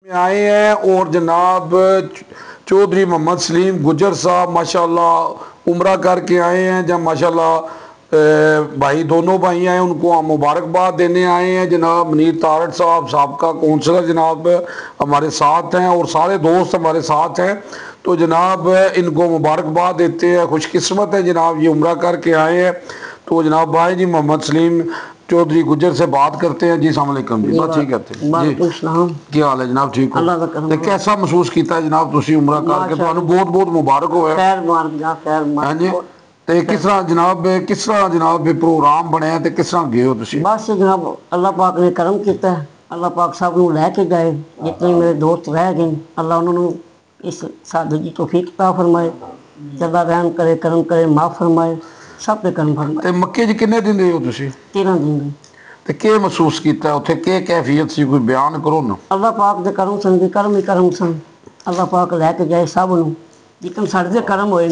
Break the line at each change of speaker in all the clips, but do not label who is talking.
में आए हैं और जनाब चौधरी मोहम्मद सलीम गुजर साहब माशाल्लाह उम्रा करके आए हैं। जब माशाल्लाह भाई दोनों भाई आए उनको हम मुबारकबाद देने आए हैं। जनाब मुनीर तारड़ साहब साबका कौंसलर जनाब हमारे साथ हैं और सारे दोस्त हमारे साथ हैं, तो जनाब इनको मुबारकबाद देते हैं। खुशकिस्मत है जनाब ये उम्रा करके आए हैं। तो जनाब भाई जी मोहम्मद सलीम चौधरी गुजर से बात करते हैं जी। अस्सलाम वालेकुम जी। बात ठीक करते हैं जी। क्या हाल है जनाब? ठीक हो? तो कैसा महसूस किया जनाब तुसी उम्रा करके? तुहानू बहुत बहुत मुबारक होवे। हां जी। ते किस तरह जनाब प्रोग्राम बनया ते किस तरह गए हो तुसी?
बस जनाब अल्लाह पाक ने करम किया। अल्लाह पाक सब नूं लैके गए। जितने मेरे दोस्त रह गए अल्लाह उन्होंने इस सादे की तौफीक अता फरमाए। जल्ला रहम करे, करम करे, माफ़ फरमाए, सब पे करम फरमाए।
ते मक्के च कितने दिन रहे हो तुसी?
13 दिन।
ते क्या महसूस किया उत्थे? क्या कैफियत सी, कोई बयान करो ना।
अल्लाह पाक दे करम सन, करम ही करम सन। अल्लाह पाक लैके गए सब नूं, जितने साढ़े दे करम होए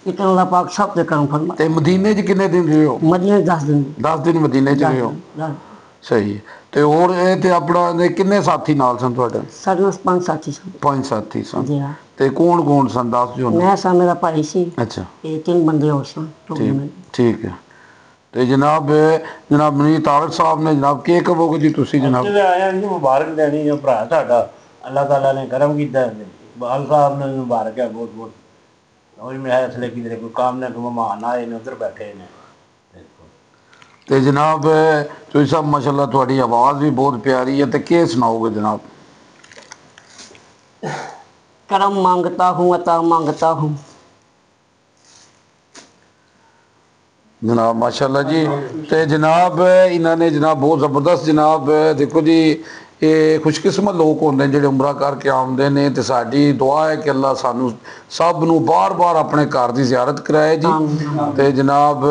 इतने अल्लाह पाक सब पे करम फरमाए।
ते मदीने च कितने दिन रहे हो?
मदीने 10 दिन।
10 दिन मदीने च रहे हो। सही। ते और ते अपना कितने साथी नाल सन तुहाडे?
साढ़े 5 साथी सन।
5 साथी सन
जी हाँ।
ते कौन कौन सन दस जो?
मैं सा, मेरा भाई सी।
अच्छा।
ये 3 बंदे और सन।
ठीक है। तो जनाब मुनीर तारड़ साहब ने जनाब के कहोगे जी तुसी? जनाब
आया जी मुबारक देनी जो भरा साडा अल्लाह ताला ने करम किया। बाल साहब ने मुबारक है बहुत बहुत। और मैं इसलिए किधर कोई काम ने कोई मेहमान आए ने उधर बैठे ने।
तो जनाब तुसी साहब माशाल्लाह थोड़ी आवाज़ भी बहुत प्यारी है, तो क्या सुनाओगे जनाब?
करम मांगता हूँ अता मांगता हूँ।
जनाब माशाल्लाह जी। तो जनाब इन्होंने जनाब बहुत ज़बरदस्त जनाब देखो जी ये खुशकिस्मत लोग होंगे जो उम्रा करके आते हैं। तो साड़ी दुआ है कि अल्लाह सानू सब नू बार बार अपने घर की ज़ियारत कराए जी। तो जनाब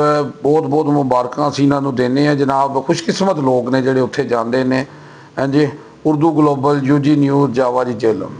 बहुत बहुत मुबारक असीं इन्हां नू देने हैं। जनाब खुशकिस्मत लोग ने जोड़े उत्थे जाते हैं। हाँ जी। उर्दू ग्लोबल UG न्यूज़ जावा जी जेलम।